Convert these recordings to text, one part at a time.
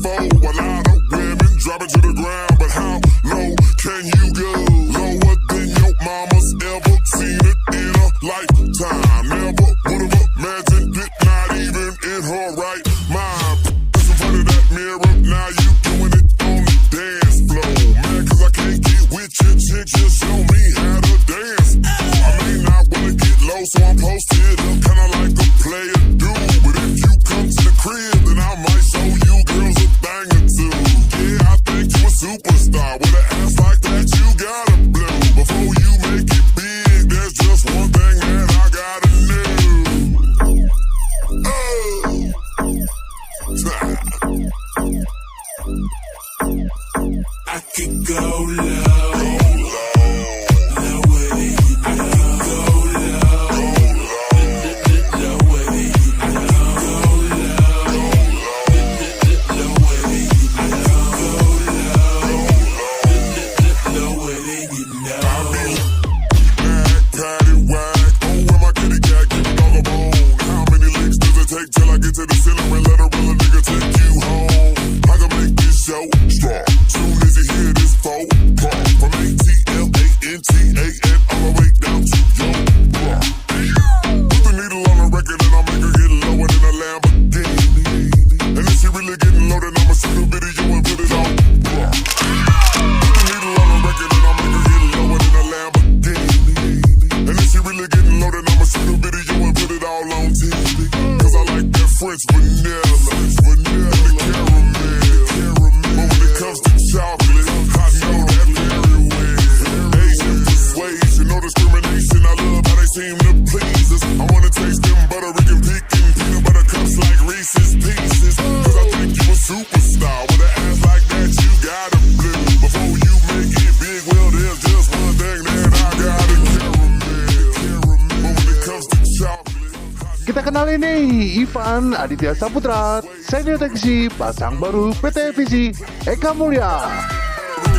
before. A lot of women drop it to the ground, but how low can you go? Lower than your mama's ever seen it in a lifetime. Never would've imagined it, not even in her right mind. Just in front of that mirror, now you doing it on the dance floor. Man, 'cause I can't get with your chick, just show me how to dance. I may not wanna get low, so I'm posted up, kinda like a player do. But if you come to the crib, then I might show you girls a thing or two. Yeah, I think you a superstar. With an ass like that, you gotta blow. Before you make it big, there's just one thing that I gotta know. I could go low. Lower than you know. I could go low. Lower than you know. I could go low. Lower than you know. I could go low. Lower than you know. Patty whack, oh, where my kitty cat, give a dog a bone. How many licks does it take till I get to the ceiling and let a real nigga take you home? I can make this show strong. Soon as you hear this phone call, from ATLANTA all the way down to your block. Put the needle on the record and I'll make her get lower than a Lamborghini. And if she really getting low, then I'ma shoot a video and put it on block. Put the needle on the record and I'll make her get lower than a Lamborghini. And if she really getting low, then I'ma shoot a video and put it all on TV. 'Cause I like that French vanilla, and the caramel. But when it comes to chocolate, I know that very well. Asian persuasion, no discrimination. I love how they seem to please us. I wanna taste them Puerto Rican peanut butter cups like Reese's Pieces. 'Cause I think you a superstar. With an ass like that, you gotta blue. Before you make it big, well, there's just one thing that I gotta caramel. But when it comes to chocolate, Kita kenal ini Ivan Aditya Saputra, senior teknisi pasang baru PT Visi Eka Mulya.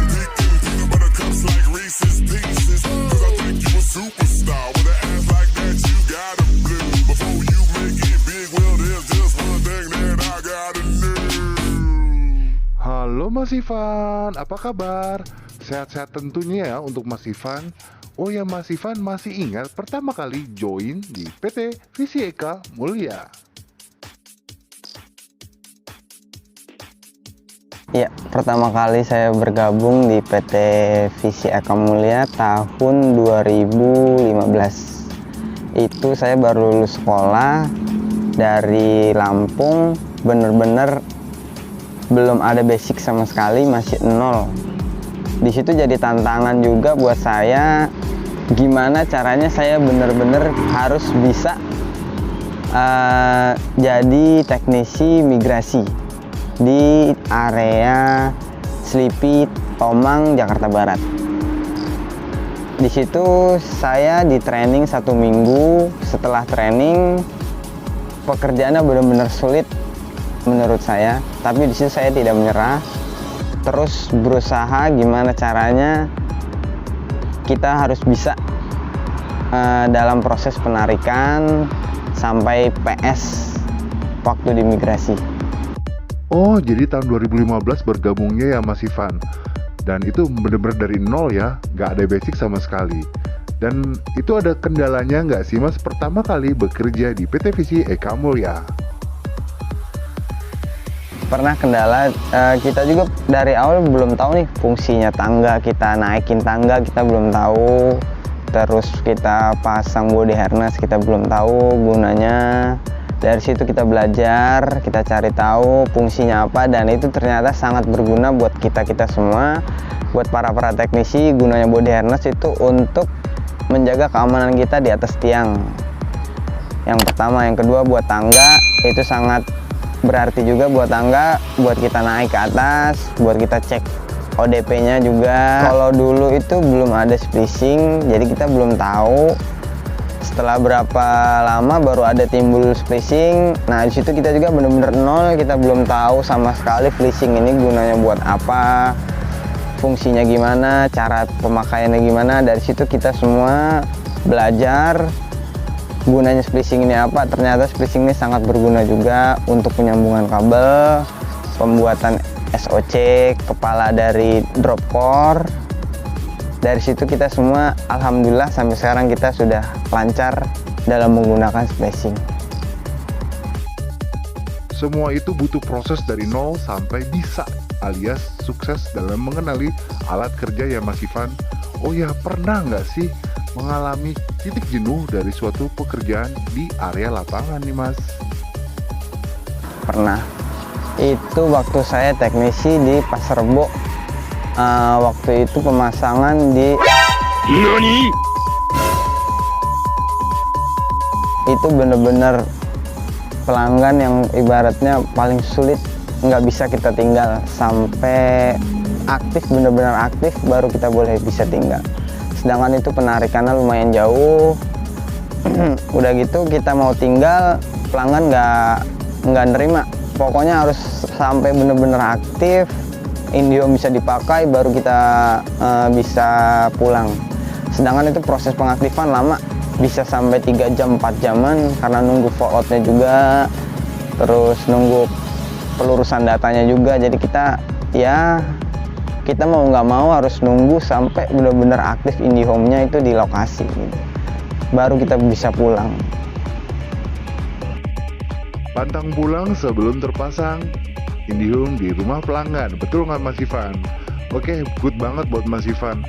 peanut butter cups like Reese's Pieces. 'Cause I think you a superstar. With an ass like that, you gotta blue. Before you make it big, well, there's just one thing that I gotta know. Halo Mas Ivan, apa kabar? Sehat-sehat tentunya ya untuk Mas Ivan. Oh ya, Mas Ivan masih ingat pertama kali join di PT Visi Eka Mulya? Ya, pertama kali saya bergabung di PT Visi Eka Mulya tahun 2015. Itu saya baru lulus sekolah dari Lampung, bener-bener belum ada basic sama sekali, masih nol. Di situ jadi tantangan juga buat saya, gimana caranya saya bener-bener harus bisa jadi teknisi migrasi di area Selipi, Tomang, Jakarta Barat. Di situ saya di training 1 minggu. Setelah training, pekerjaannya benar-benar sulit menurut saya. Tapi di situ saya tidak menyerah. Terus berusaha gimana caranya kita harus bisa dalam proses penarikan sampai PS waktu di migrasi. Oh, jadi tahun 2015 bergabungnya ya Mas Ivan. Dan itu bener-bener dari nol ya, nggak ada basic sama sekali. Dan itu ada kendalanya nggak sih Mas pertama kali bekerja di PT Visi Eka Mulya? Pernah kendala, kita juga dari awal belum tahu nih fungsinya tangga, kita naikin tangga kita belum tahu, terus kita pasang body harness kita belum tahu gunanya. Dari situ kita belajar, kita cari tahu fungsinya apa, dan itu ternyata sangat berguna buat kita semua, buat para teknisi. Gunanya body harness itu untuk menjaga keamanan kita di atas tiang. Yang pertama, yang kedua buat tangga itu sangat berarti juga buat tangga, buat kita naik ke atas, buat kita cek ODP-nya juga. Kalau dulu itu belum ada splicing, jadi kita belum tahu. Setelah berapa lama baru ada timbul splicing. Nah, di situ kita juga benar-benar nol, kita belum tahu sama sekali splicing ini gunanya buat apa, fungsinya gimana, cara pemakaiannya gimana. Dari situ kita semua belajar gunanya splicing ini apa. Ternyata splicing ini sangat berguna juga untuk penyambungan kabel, pembuatan SOC, kepala dari drop core. Dari situ kita semua alhamdulillah sampai sekarang kita sudah lancar dalam menggunakan spacing. Semua itu butuh proses dari nol sampai bisa, alias sukses dalam mengenali alat kerja ya Mas Ivan. Oh ya, pernah nggak sih mengalami titik jenuh dari suatu pekerjaan di area lapangan nih Mas? Pernah. Itu waktu saya teknisi di Pasar Rebo. Waktu itu pemasangan di itu bener-bener pelanggan yang ibaratnya paling sulit, nggak bisa kita tinggal sampai aktif, bener-bener aktif baru kita boleh bisa tinggal. Sedangkan itu penarikannya lumayan jauh. Udah gitu kita mau tinggal, pelanggan nggak nerima. Pokoknya harus sampai bener-bener aktif, Indihome bisa dipakai baru kita bisa pulang. Sedangkan itu proses pengaktifan lama, bisa sampai 3 jam 4 jaman karena nunggu falloutnya juga, terus nunggu pelurusan datanya juga. Jadi kita mau nggak mau harus nunggu sampai benar-benar aktif Indihome-nya itu di lokasi gitu. Baru kita bisa pulang. Pantang pulang sebelum terpasang Indihome di rumah pelanggan, betul nggak Mas Ivan? Oke, good banget buat Mas Ivan.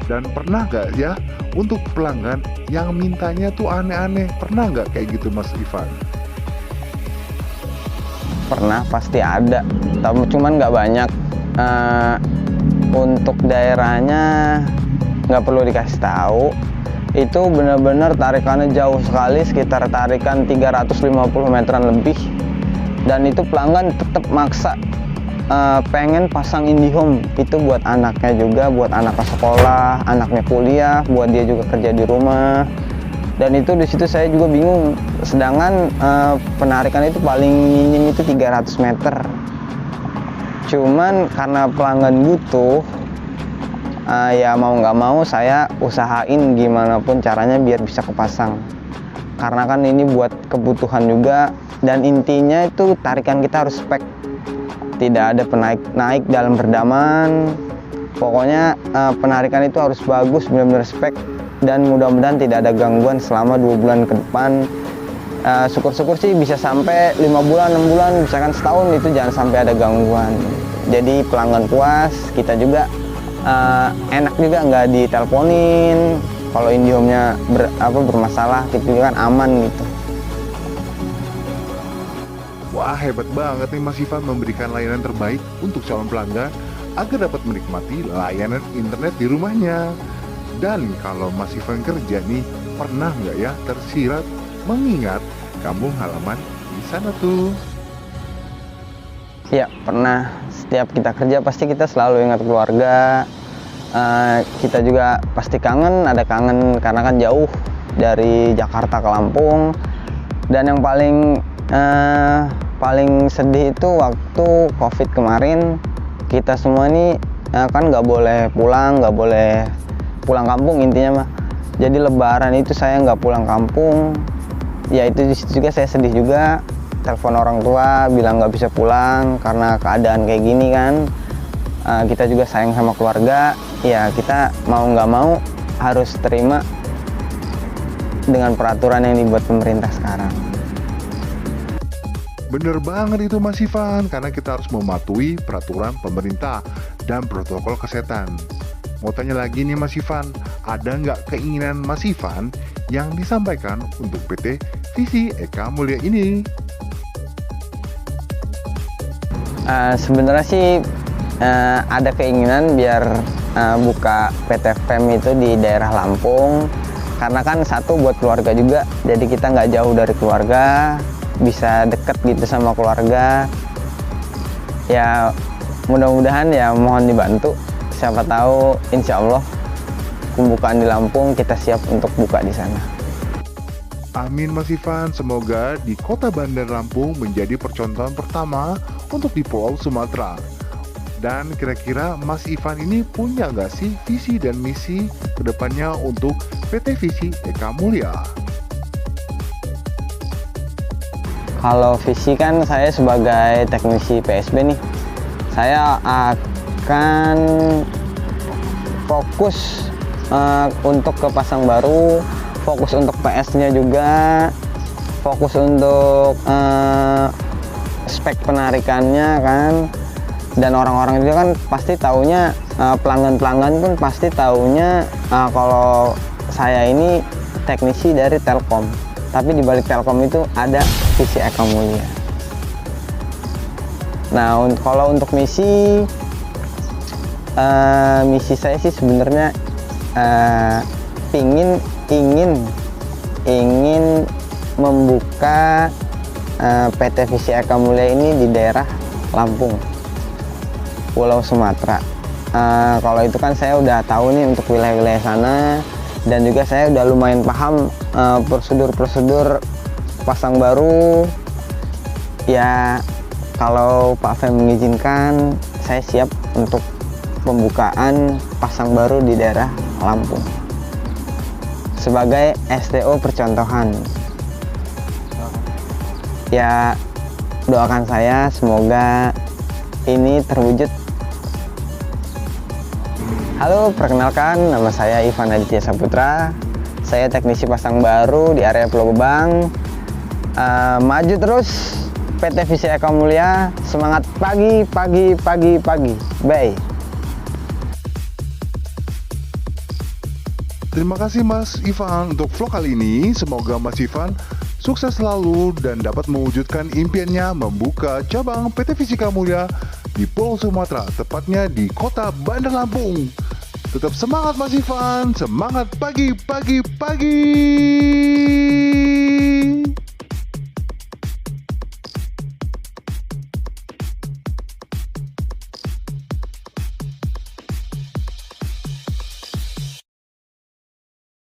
Dan pernah nggak ya untuk pelanggan yang mintanya tuh aneh-aneh? Pernah nggak kayak gitu Mas Ivan? Pernah, pasti ada, tapi cuman nggak banyak. Untuk daerahnya nggak perlu dikasih tahu. Itu benar-benar tarikannya jauh sekali, sekitar tarikan 350 meteran lebih. Dan itu pelanggan tetap maksa pengen pasang Indihome. Itu buat anaknya juga, buat anaknya sekolah, anaknya kuliah, buat dia juga kerja di rumah. Dan itu di situ saya juga bingung. Sedangkan penarikan itu paling minim itu 300 meter. Cuman karena pelanggan butuh, ya mau nggak mau saya usahain gimana pun caranya biar bisa kepasang. Karena kan ini buat kebutuhan juga, dan intinya itu tarikan kita harus spek. Tidak ada naik dalam berdaman. Pokoknya penarikan itu harus bagus, benar-benar spek, dan mudah-mudahan tidak ada gangguan selama 2 bulan ke depan. Syukur-syukur sih bisa sampai 5 bulan, 6 bulan, misalkan setahun itu jangan sampai ada gangguan. Jadi pelanggan puas, kita juga enak juga, nggak diteleponin. Kalau Indihome-nya bermasalah, kita juga kan aman gitu. Wah, hebat banget nih Mas Ivan memberikan layanan terbaik untuk calon pelanggan agar dapat menikmati layanan internet di rumahnya. Dan kalau Mas Ivan kerja nih, pernah nggak ya tersirat mengingat kampung halaman di sana tuh? Ya, pernah. Setiap kita kerja pasti kita selalu ingat keluarga. Kita juga pasti kangen, ada kangen karena kan jauh dari Jakarta ke Lampung. Dan yang paling sedih itu waktu COVID kemarin, kita semua nih kan nggak boleh pulang kampung intinya mah. Jadi Lebaran itu saya nggak pulang kampung. Ya itu di situ juga saya sedih juga. Telepon orang tua bilang nggak bisa pulang karena keadaan kayak gini kan. Kita juga sayang sama keluarga. Ya kita mau nggak mau harus terima dengan peraturan yang dibuat pemerintah sekarang. Bener banget itu Mas Ivan, karena kita harus mematuhi peraturan pemerintah dan protokol kesehatan. Mau tanya lagi nih Mas Ivan, ada nggak keinginan Mas Ivan yang disampaikan untuk PT Visi Eka Mulia ini? Sebenarnya sih ada keinginan biar buka PT FEM itu di daerah Lampung. Karena kan satu buat keluarga juga, jadi kita nggak jauh dari keluarga, bisa deket gitu sama keluarga. Ya mudah-mudahan ya mohon dibantu. Siapa tahu insya Allah pembukaan di Lampung kita siap untuk buka di sana. Amin Mas Ivan, semoga di kota Bandar Lampung menjadi percontohan pertama untuk di Pulau Sumatera. Dan kira-kira Mas Ivan ini punya nggak sih visi dan misi kedepannya untuk PT Visi Eka Mulia? Kalau visi kan saya sebagai teknisi PSB nih, saya akan fokus untuk ke pasang baru, fokus untuk PS-nya juga, fokus untuk spek penarikannya kan. Dan orang-orang itu kan pasti taunya, pelanggan-pelanggan pun pasti taunya kalau saya ini teknisi dari Telkom. Tapi di balik Telkom itu ada Visi Eka Mulia. Nah, kalau untuk misi saya sih sebenarnya ingin membuka PT Visi Eka Mulia ini di daerah Lampung, Pulau Sumatera. Kalau itu kan saya udah tahu nih untuk wilayah-wilayah sana, dan juga saya udah lumayan paham prosedur-prosedur pasang baru. Ya, kalau Pak Fem mengizinkan, saya siap untuk pembukaan pasang baru di daerah Lampung sebagai STO percontohan. Ya, doakan saya semoga ini terwujud. Halo, perkenalkan, nama saya Ivan Aditya Saputra. Saya teknisi pasang baru di area Pulau Gebang. Maju terus PT Visi Eka Mulia, semangat pagi. Bye. Terima kasih Mas Ivan untuk vlog kali ini. Semoga Mas Ivan sukses selalu dan dapat mewujudkan impiannya membuka cabang PT Visi Eka Mulia di Pulau Sumatera, tepatnya di kota Bandar Lampung. Tetap semangat Mas Ivan, semangat pagi.